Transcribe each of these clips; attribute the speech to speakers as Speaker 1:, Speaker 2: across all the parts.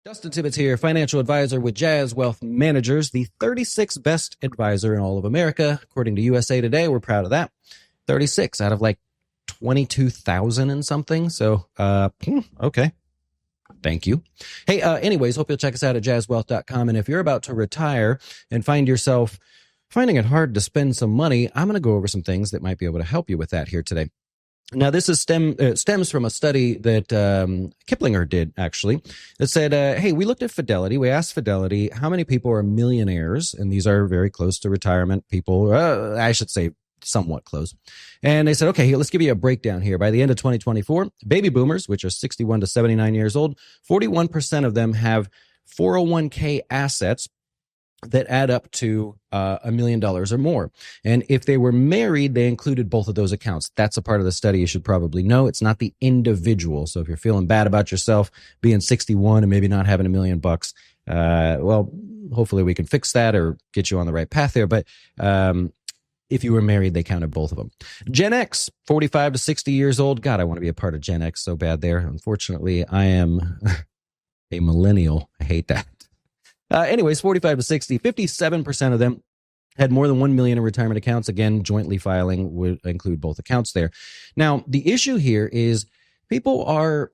Speaker 1: Dustin Tibbits here, financial advisor with Jazz Wealth Managers, the 36th best advisor in all of America. According to USA Today, we're proud of that. 36 out of like 22,000 and something. So, okay. Thank you. Hey, anyways, hope you'll check us out at jazzwealth.com. And if you're about to retire and find yourself finding it hard to spend some money, I'm going to go over some things that might be able to help you with that here today. Now, this is stems from a study that Kiplinger did, actually, that said, hey, we looked at Fidelity. We asked Fidelity how many people are millionaires, and these are very close to retirement people. I should say somewhat close. And they said, okay, let's give you a breakdown here. By the end of 2024, baby boomers, which are 61 to 79 years old, 41% of them have 401k assets that add up to $1 million or more. And if they were married, they included both of those accounts. That's a part of the study you should probably know. It's not the individual. So if you're feeling bad about yourself being 61 and maybe not having $1 million bucks, well, hopefully we can fix that or get you on the right path there. But if you were married, they counted both of them. Gen X, 45 to 60 years old. God, I want to be a part of Gen X so bad there. Unfortunately, I am a millennial. I hate that. Anyways, 45 to 60, 57% of them had more than 1 million in retirement accounts. Again, jointly filing would include both accounts there. Now, the issue here is people are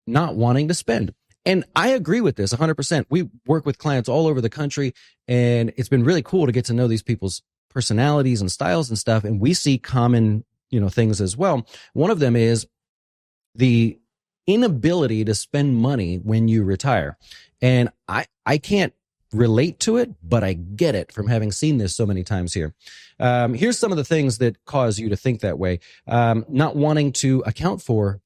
Speaker 1: not wanting to spend. And I agree with this 100%. We work with clients all over the country, and it's been really cool to get to know these people's personalities and styles and stuff. And we see common, things as well. One of them is the inability to spend money when you retire. And I can't relate to it, but I get it from having seen this so many times here. Here's some of the things that cause you to think that way. Not wanting to account for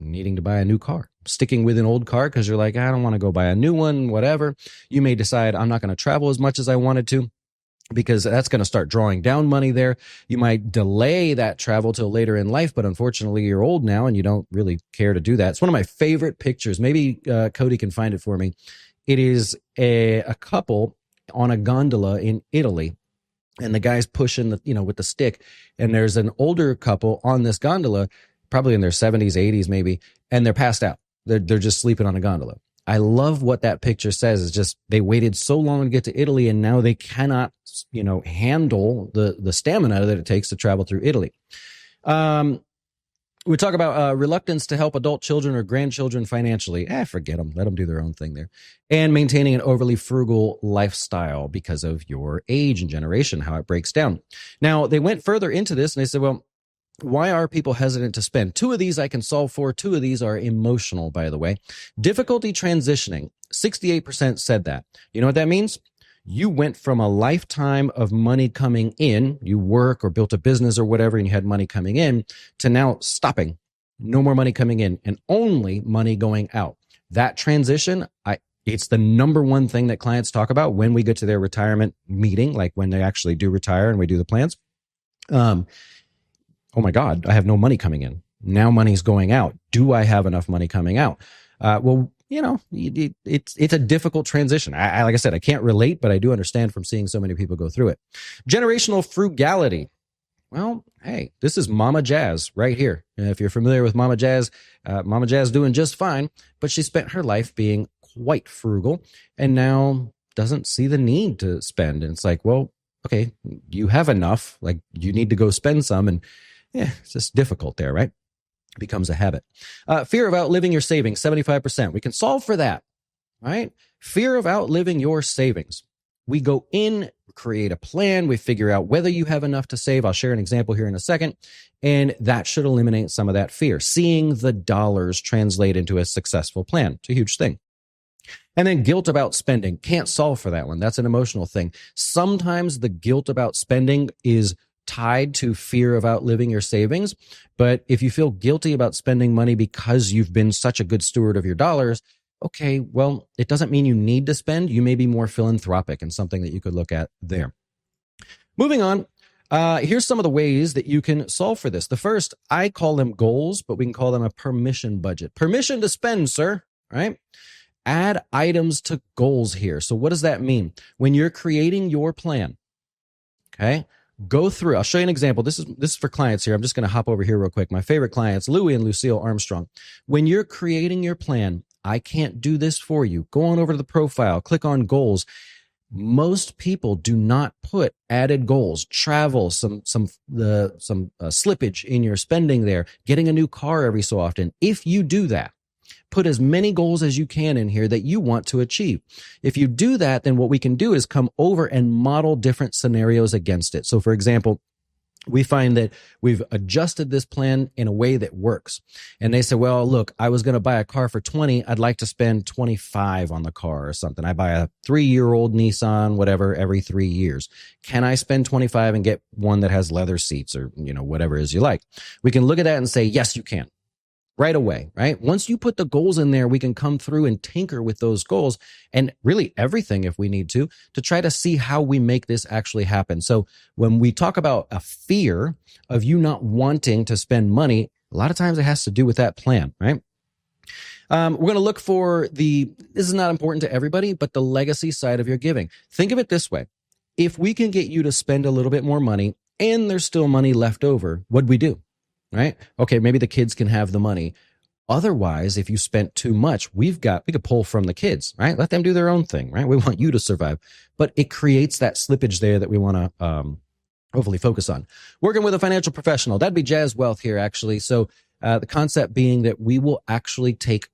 Speaker 1: needing to buy a new car, sticking with an old car because you're like, I don't want to go buy a new one, whatever. You may decide I'm not going to travel as much as I wanted to, because that's going to start drawing down money there. You might delay that travel till later in life, but unfortunately you're old now and you don't really care to do that. It's one of my favorite pictures. Maybe Cody can find it for me. It is a couple on a gondola in Italy, and the guy's pushing with the stick, and there's an older couple on this gondola, probably in their 70s, 80s maybe, and they're passed out. They're just sleeping on a gondola. I love what that picture says. It's just they waited so long to get to Italy, and now they cannot, handle the stamina that it takes to travel through Italy. We talk about reluctance to help adult children or grandchildren financially. Forget them. Let them do their own thing there. And maintaining an overly frugal lifestyle because of your age and generation, how it breaks down. Now, they went further into this, and they said, well, why are people hesitant to spend? 2 of these I can solve for. 2 of these are emotional, by the way. Difficulty transitioning. 68% said that. You know what that means? You went from a lifetime of money coming in, you work or built a business or whatever, and you had money coming in, to now stopping. No more money coming in and only money going out. That transition, it's the number one thing that clients talk about when we get to their retirement meeting, like when they actually do retire and we do the plans. Oh my God, I have no money coming in. Now money's going out. Do I have enough money coming out? Well, it's a difficult transition. Like I said, I can't relate, but I do understand from seeing so many people go through it. Generational frugality. Well, hey, this is Mama Jazz right here. If you're familiar with Mama Jazz doing just fine, but she spent her life being quite frugal and now doesn't see the need to spend. And it's like, well, okay, you have enough, like you need to go spend some, and it's just difficult there, right? It becomes a habit. Fear of outliving your savings, 75%. We can solve for that, right? Fear of outliving your savings. We go in, create a plan, we figure out whether you have enough to save. I'll share an example here in a second, and that should eliminate some of that fear. Seeing the dollars translate into a successful plan. It's a huge thing. And then guilt about spending. Can't solve for that one. That's an emotional thing. Sometimes the guilt about spending is tied to fear of outliving your savings. But if you feel guilty about spending money because you've been such a good steward of your dollars, okay, well, it doesn't mean you need to spend. You may be more philanthropic, and something that you could look at there. Moving on. Here's some of the ways that you can solve for this. The first, I call them goals, but we can call them a permission budget. Permission to spend, sir, right? Add items to goals here. So what does that mean? When you're creating your plan, okay, go through. I'll show you an example. This is for clients here. I'm just going to hop over here real quick. My favorite clients, Louie and Lucille Armstrong. When you're creating your plan, I can't do this for you. Go on over to the profile, click on goals. Most people do not put added goals, travel, some slippage in your spending there, getting a new car every so often. If you do that, put as many goals as you can in here that you want to achieve. If you do that, then what we can do is come over and model different scenarios against it. So for example, we find that we've adjusted this plan in a way that works. And they say, well, look, I was going to buy a car for 20. I'd like to spend 25 on the car or something. I buy a 3-year-old Nissan, whatever, every 3 years. Can I spend 25 and get one that has leather seats or, whatever it is you like? We can look at that and say, yes, you can. Right away, right? Once you put the goals in there, we can come through and tinker with those goals and really everything if we need to try to see how we make this actually happen. So when we talk about a fear of you not wanting to spend money, a lot of times it has to do with that plan, right? We're going to look for this is not important to everybody, but the legacy side of your giving. Think of it this way. If we can get you to spend a little bit more money and there's still money left over, what'd we do? Right? Okay, maybe the kids can have the money. Otherwise, if you spent too much, we could pull from the kids, right? Let them do their own thing, right? We want you to survive. But it creates that slippage there that we want to hopefully focus on. Working with a financial professional, that'd be Jazz Wealth here, actually. So the concept being that we will actually take,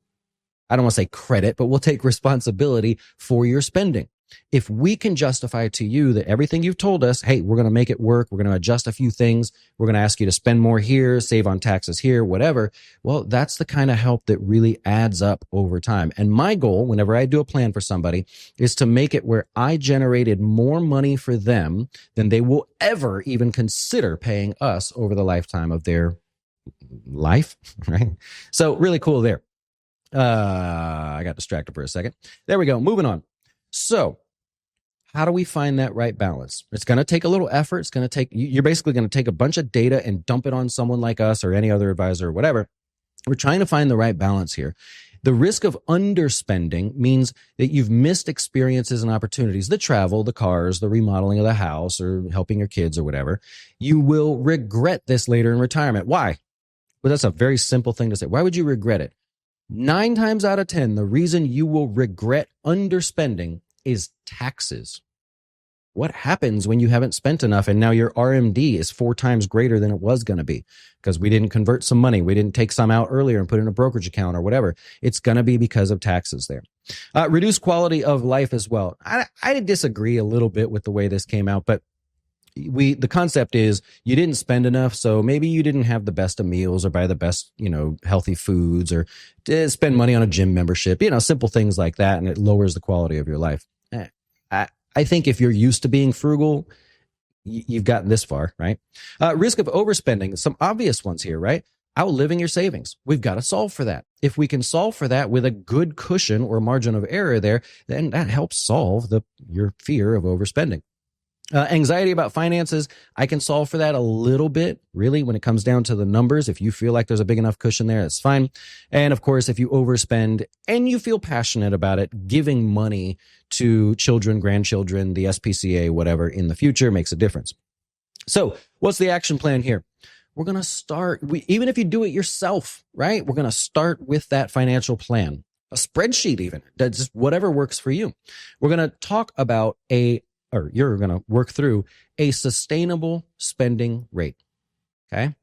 Speaker 1: I don't want to say credit, but we'll take responsibility for your spending. If we can justify to you that everything you've told us, hey, we're going to make it work, we're going to adjust a few things, we're going to ask you to spend more here, save on taxes here, whatever, well, that's the kind of help that really adds up over time. And my goal, whenever I do a plan for somebody, is to make it where I generated more money for them than they will ever even consider paying us over the lifetime of their life, right? So really cool there. I got distracted for a second. There we go. Moving on. So how do we find that right balance? It's going to take a little effort. You're basically going to take a bunch of data and dump it on someone like us or any other advisor or whatever. We're trying to find the right balance here. The risk of underspending means that you've missed experiences and opportunities, the travel, the cars, the remodeling of the house, or helping your kids or whatever. You will regret this later in retirement. Why? Well, that's a very simple thing to say. Why would you regret it? 9 times out of 10, the reason you will regret underspending is taxes. What happens when you haven't spent enough and now your RMD is 4 times greater than it was going to be because we didn't convert some money, we didn't take some out earlier and put in a brokerage account or whatever? It's going to be because of taxes there. Reduced quality of life as well. I disagree a little bit with the way this came out, but the concept is you didn't spend enough, so maybe you didn't have the best of meals or buy the best, healthy foods or spend money on a gym membership, simple things like that, and it lowers the quality of your life. I think if you're used to being frugal, you've gotten this far, right? Risk of overspending, some obvious ones here, right? Outliving your savings. We've got to solve for that. If we can solve for that with a good cushion or margin of error there, then that helps solve your fear of overspending. Anxiety about finances, I can solve for that a little bit, really, when it comes down to the numbers. If you feel like there's a big enough cushion there, that's fine. And of course, if you overspend and you feel passionate about it, giving money to children, grandchildren, the SPCA, whatever, in the future makes a difference. So what's the action plan here? We're going to start, even if you do it yourself, right? We're going to start with that financial plan, a spreadsheet even, that's just whatever works for you. We're going to talk about you're going to work through a sustainable spending rate. Okay.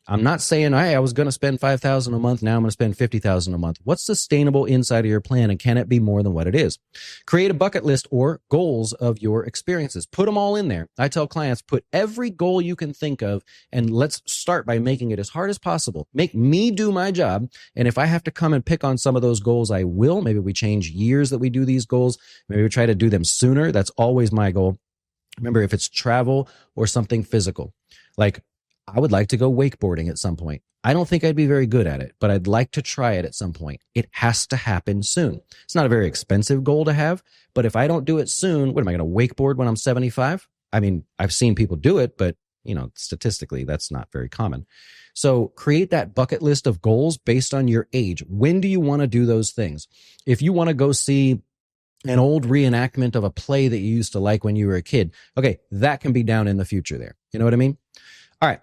Speaker 1: I'm not saying, hey, I was going to spend $5,000 a month. Now I'm going to spend $50,000 a month. What's sustainable inside of your plan? And can it be more than what it is? Create a bucket list or goals of your experiences. Put them all in there. I tell clients, put every goal you can think of, and let's start by making it as hard as possible. Make me do my job. And if I have to come and pick on some of those goals, I will. Maybe we change years that we do these goals. Maybe we try to do them sooner. That's always my goal. Remember, if it's travel or something physical, like I would like to go wakeboarding at some point. I don't think I'd be very good at it, but I'd like to try it at some point. It has to happen soon. It's not a very expensive goal to have, but if I don't do it soon, what am I going to wakeboard when I'm 75? I mean, I've seen people do it, but statistically, that's not very common. So create that bucket list of goals based on your age. When do you want to do those things? If you want to go see an old reenactment of a play that you used to like when you were a kid, okay, that can be down in the future there. You know what I mean? All right.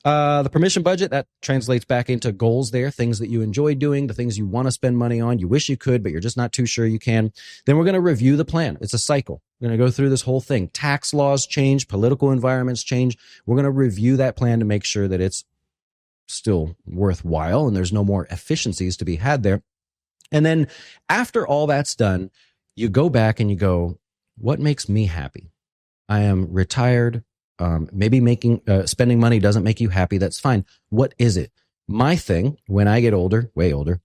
Speaker 1: The permission budget, that translates back into goals there, things that you enjoy doing, the things you want to spend money on. You wish you could, but you're just not too sure you can. Then we're going to review the plan. It's a cycle. We're going to go through this whole thing. Tax laws change, political environments change. We're going to review that plan to make sure that it's still worthwhile and there's no more efficiencies to be had there. And then after all that's done, you go back and you go, what makes me happy? I am retired. Maybe spending money doesn't make you happy. That's fine. What is it? My thing, when I get older, way older,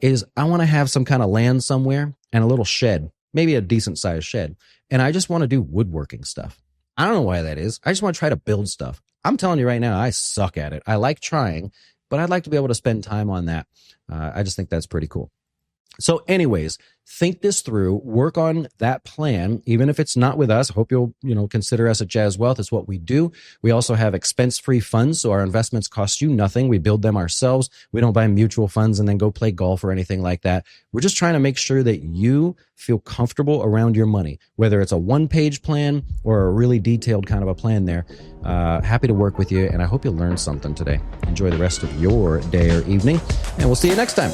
Speaker 1: is I want to have some kind of land somewhere and a little shed, maybe a decent sized shed. And I just want to do woodworking stuff. I don't know why that is. I just want to try to build stuff. I'm telling you right now, I suck at it. I like trying, but I'd like to be able to spend time on that. I just think that's pretty cool. So anyways, think this through, work on that plan, even if it's not with us. I hope you'll, consider us at Jazz Wealth. It's what we do. We also have expense-free funds, so our investments cost you nothing. We build them ourselves. We don't buy mutual funds and then go play golf or anything like that. We're just trying to make sure that you feel comfortable around your money, whether it's a one-page plan or a really detailed kind of a plan there. Happy to work with you, and I hope you learned something today. Enjoy the rest of your day or evening, and we'll see you next time.